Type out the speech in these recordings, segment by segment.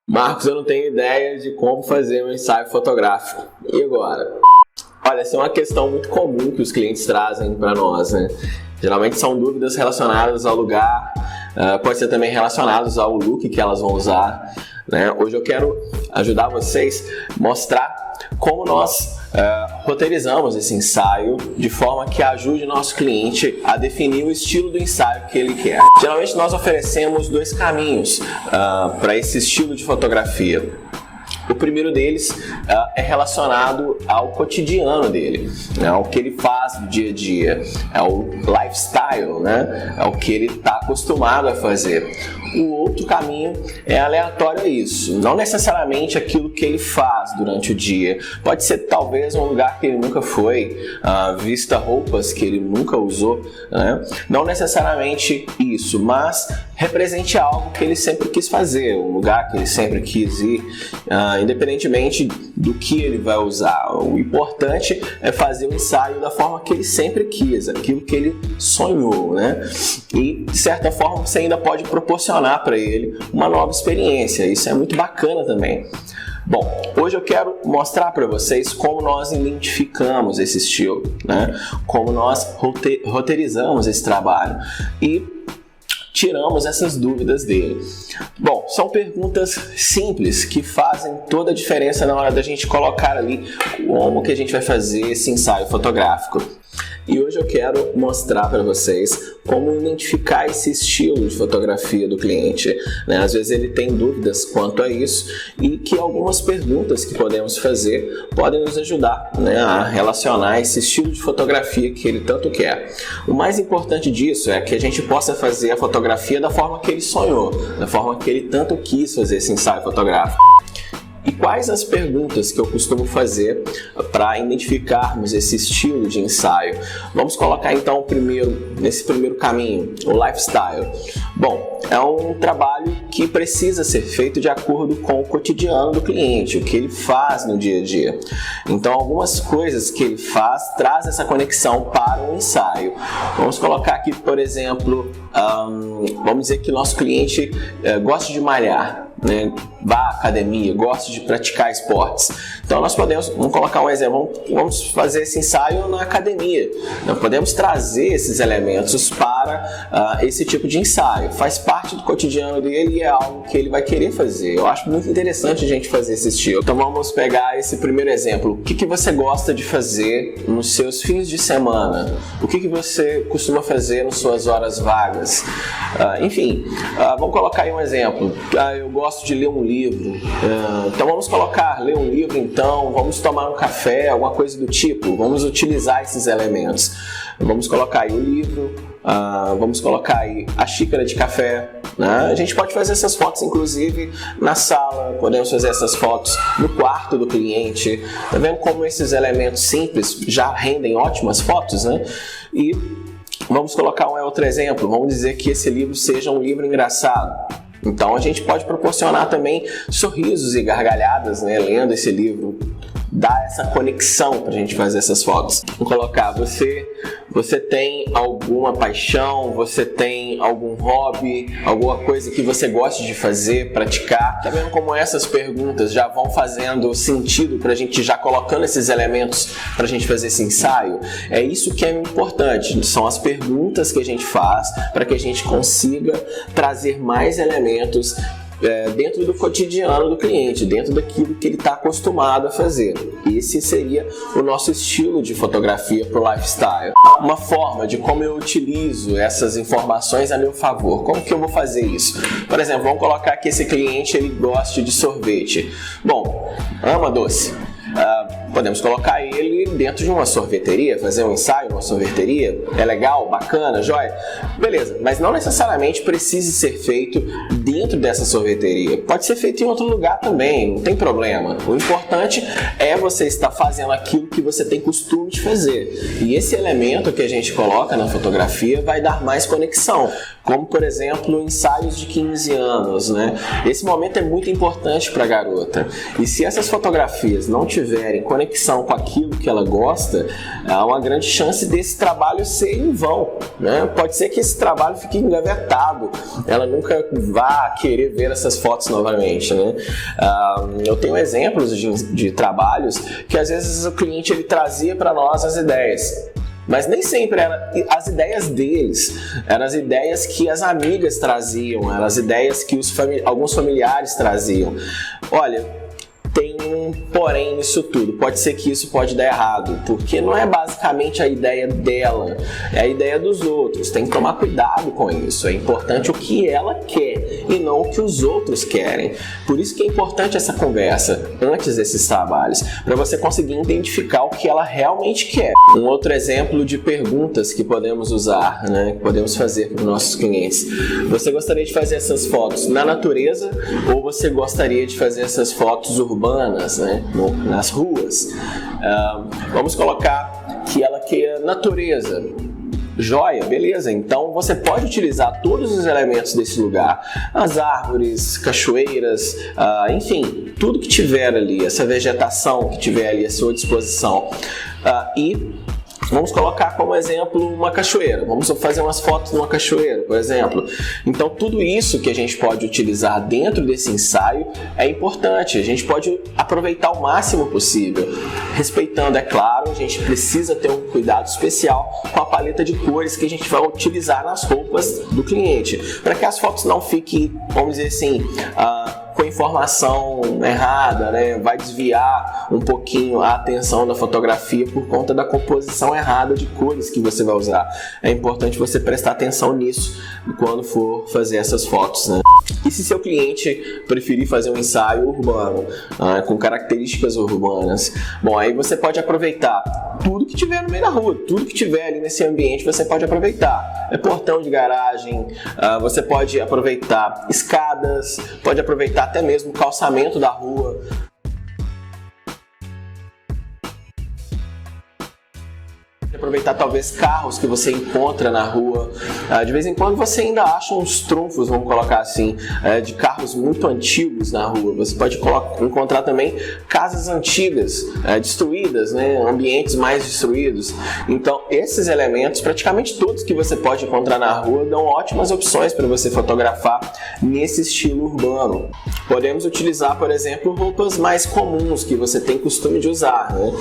Marcos, eu não tenho ideia de como fazer um ensaio fotográfico. E agora? Olha, essa é uma questão muito comum que os clientes trazem para nós, né? Geralmente são dúvidas relacionadas ao lugar, pode ser também relacionadas ao look que elas vão usar, né? Hoje eu quero ajudar vocês a mostrar como nós roteirizamos esse ensaio de forma que ajude o nosso cliente a definir o estilo do ensaio que ele quer. Geralmente nós oferecemos dois caminhos para esse estilo de fotografia. O primeiro deles é relacionado ao cotidiano dele, né? Ao que ele faz no dia a dia, é o lifestyle, né? É o que ele está acostumado a fazer. O outro caminho é aleatório a isso, não necessariamente aquilo que ele faz durante o dia. Pode ser talvez um lugar que ele nunca foi, vista roupas que ele nunca usou, né? Não necessariamente isso, mas represente algo que ele sempre quis fazer, um lugar que ele sempre quis ir, independentemente do que ele vai usar. O importante é fazer o ensaio da forma que ele sempre quis, aquilo que ele sonhou, né? E de certa forma você ainda pode proporcionar para ele uma nova experiência. Isso é muito bacana também. Bom, hoje eu quero mostrar para vocês como nós identificamos esse estilo, né? Como nós roteirizamos esse trabalho e tiramos essas dúvidas dele. Bom, são perguntas simples que fazem toda a diferença na hora da gente colocar ali como que a gente vai fazer esse ensaio fotográfico. E hoje eu quero mostrar para vocês como identificar esse estilo de fotografia do cliente, né? Às vezes ele tem dúvidas quanto a isso e que algumas perguntas que podemos fazer podem nos ajudar, né, a relacionar esse estilo de fotografia que ele tanto quer. O mais importante disso é que a gente possa fazer a fotografia da forma que ele sonhou, da forma que ele tanto quis fazer esse ensaio fotográfico. E quais as perguntas que eu costumo fazer para identificarmos esse estilo de ensaio? Vamos colocar então nesse primeiro caminho, o lifestyle. Bom, é um trabalho que precisa ser feito de acordo com o cotidiano do cliente, o que ele faz no dia a dia. Então, algumas coisas que ele faz traz essa conexão para o ensaio. Vamos colocar aqui, por exemplo, vamos dizer que nosso cliente gosta de malhar, né? Vá à academia, gosta de praticar esportes. Então nós vamos colocar um exemplo, vamos fazer esse ensaio na academia. Nós podemos trazer esses elementos para esse tipo de ensaio. Faz parte do cotidiano dele e é algo que ele vai querer fazer. Eu acho muito interessante a gente fazer esse estilo. Então vamos pegar esse primeiro exemplo. O que você gosta de fazer nos seus fins de semana? O que você costuma fazer nas suas horas vagas? Enfim, vamos colocar aí um exemplo. Eu gosto de ler um livro, então vamos colocar ler um livro, então vamos tomar um café, alguma coisa do tipo. Vamos utilizar esses elementos. Vamos colocar aí o livro, vamos colocar aí a xícara de café, né? A gente pode fazer essas fotos inclusive na sala, podemos fazer essas fotos no quarto do cliente. Tá vendo como esses elementos simples já rendem ótimas fotos, né? E vamos colocar um outro exemplo, vamos dizer que esse livro seja um livro engraçado. Então a gente pode proporcionar também sorrisos e gargalhadas, né, lendo esse livro. Dá essa conexão para a gente fazer essas fotos. Vou colocar, você tem alguma paixão, você tem algum hobby, alguma coisa que você gosta de fazer, praticar? Tá vendo como essas perguntas já vão fazendo sentido para a gente já colocando esses elementos para a gente fazer esse ensaio? É isso que é importante, são as perguntas que a gente faz para que a gente consiga trazer mais elementos dentro do cotidiano do cliente, dentro daquilo que ele está acostumado a fazer. Esse seria o nosso estilo de fotografia para o lifestyle. Uma forma de como eu utilizo essas informações a meu favor. Como que eu vou fazer isso? Por exemplo, vamos colocar que esse cliente ele goste de sorvete. Bom, ama doce. Podemos colocar ele dentro de uma sorveteria, fazer um ensaio numa sorveteria. É legal, bacana, joia? Beleza, mas não necessariamente precise ser feito dentro dessa sorveteria. Pode ser feito em outro lugar também, não tem problema. O importante é você estar fazendo aquilo que você tem costume de fazer. E esse elemento que a gente coloca na fotografia vai dar mais conexão. como por exemplo ensaios de 15 anos, né? Esse momento é muito importante para a garota, e se essas fotografias não tiverem conexão com aquilo que ela gosta, há uma grande chance desse trabalho ser em vão, né? Pode ser que esse trabalho fique engavetado, ela nunca vá querer ver essas fotos novamente, né? Eu tenho exemplos de trabalhos que às vezes o cliente ele trazia para nós as ideias, mas nem sempre eram as ideias deles, eram as ideias que as amigas traziam, eram as ideias que alguns familiares traziam. Olha, tem um porém nisso tudo, pode ser que isso pode dar errado, porque não é basicamente a ideia dela, é a ideia dos outros, tem que tomar cuidado com isso, é importante o que ela quer e não o que os outros querem. Por isso que é importante essa conversa antes desses trabalhos, para você conseguir identificar o que ela realmente quer. Um outro exemplo de perguntas que podemos usar, né, que podemos fazer para os nossos clientes: você gostaria de fazer essas fotos na natureza ou você gostaria de fazer essas fotos urbanas, né, nas ruas? Vamos colocar que ela queira natureza. Joia, beleza, então você pode utilizar todos os elementos desse lugar, as árvores, cachoeiras, enfim, tudo que tiver ali, essa vegetação que tiver ali à sua disposição, e vamos colocar como exemplo uma cachoeira. Vamos fazer umas fotos numa cachoeira, por exemplo. Então, tudo isso que a gente pode utilizar dentro desse ensaio é importante. A gente pode aproveitar o máximo possível. Respeitando, é claro, a gente precisa ter um cuidado especial com a paleta de cores que a gente vai utilizar nas roupas do cliente, para que as fotos não fiquem, vamos dizer assim, com informação errada, né? Vai desviar um pouquinho a atenção da fotografia por conta da composição errada de cores que você vai usar. É importante você prestar atenção nisso quando for fazer essas fotos, né? E se seu cliente preferir fazer um ensaio urbano, com características urbanas, bom, aí você pode aproveitar tudo que tiver no meio da rua, tudo que tiver ali nesse ambiente você pode aproveitar. É portão de garagem, você pode aproveitar escadas, pode aproveitar até mesmo o calçamento da rua. Aproveitar talvez carros que você encontra na rua. De vez em quando você ainda acha uns trunfos, vamos colocar assim, de carros muito antigos na rua. Você pode encontrar também casas antigas, destruídas, né? Ambientes mais destruídos. Então esses elementos, praticamente todos que você pode encontrar na rua, dão ótimas opções para você fotografar nesse estilo urbano. Podemos utilizar, por exemplo, roupas mais comuns que você tem costume de usar, né?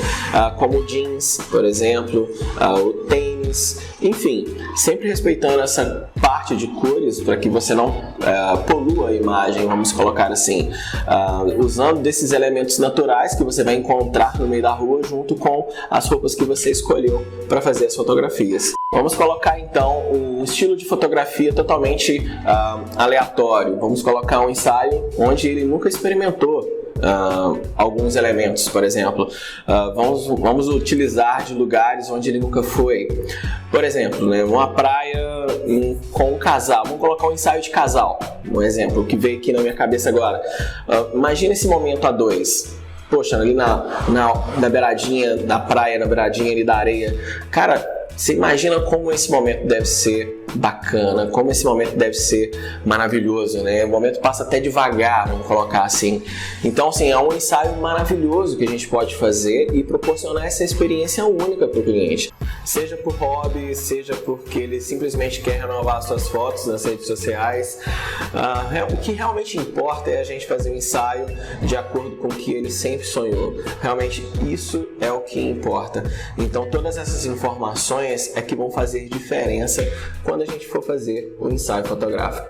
Como jeans, por exemplo, o tênis, enfim, sempre respeitando essa parte de cores para que você não polua a imagem, vamos colocar assim, usando desses elementos naturais que você vai encontrar no meio da rua junto com as roupas que você escolheu para fazer as fotografias. Vamos colocar então um estilo de fotografia totalmente aleatório. Vamos colocar um ensaio onde ele nunca experimentou alguns elementos, por exemplo. Vamos utilizar de lugares onde ele nunca foi. Por exemplo, né, uma praia com um casal. Vamos colocar um ensaio de casal. Um exemplo que veio aqui na minha cabeça agora. Imagina esse momento a dois. Poxa, ali na beiradinha da praia, na beiradinha ali da areia. Cara, você imagina como esse momento deve ser bacana, como esse momento deve ser maravilhoso, né? O momento passa até devagar, vamos colocar assim. Então, assim, é um ensaio maravilhoso que a gente pode fazer e proporcionar essa experiência única para o cliente. Seja por hobby, seja porque ele simplesmente quer renovar suas fotos nas redes sociais. O que realmente importa é a gente fazer um ensaio de acordo com o que ele sempre sonhou. Realmente, isso é o que importa. Então, todas essas informações é que vão fazer diferença quando a gente for fazer o ensaio fotográfico.